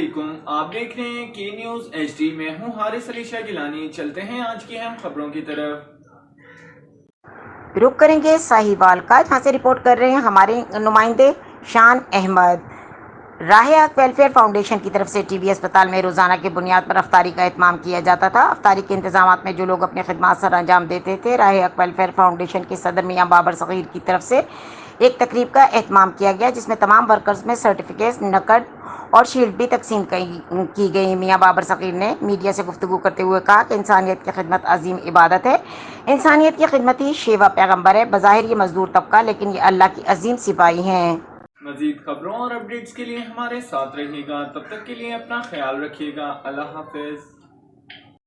अस्सलामुअलैकुम, आप देख रहे हैं के न्यूज़ HD में हूँ हारिस अली शाह गिलानी। चलते हैं आज की अहम खबरों की तरफ। रुक करेंगे साहिवाल का, जहाँ से रिपोर्ट कर रहे हैं हमारे नुमाइंदे शान अहमद। राह हक वेलफेयर फाउंडेशन की तरफ से टीबी अस्पताल में रोज़ाना की बुनियाद पर अफ्तारी का एहतमाम किया जाता था। अफ्तारी के इंतजाम में जो लोग अपने खिदमात सर अंजाम देते थे, राह हक वेलफेयर फाउंडेशन के सदर मियाँ बाबर सग़ीर की तरफ से एक तकरीब का एहतमाम किया गया, जिसमें तमाम वर्कर्स में सर्टिफिकेट, नकद और शील्ड भी तकसीम की गई। मियाँ बाबर सग़ीर ने मीडिया से गुफ्तगू करते हुए कहा कि इंसानियत की खिदमत अजीम इबादत है। इंसानियत की खिदमत ही शेवा पैगम्बर है। बज़ाहिर ये मजदूर तबका, लेकिन ये अल्लाह की अजीम सिपाही हैं। मजीद खबरों और अपडेट्स के लिए हमारे साथ रहिएगा। तब तक के लिए अपना ख्याल रखिएगा। अल्लाह हाफिज।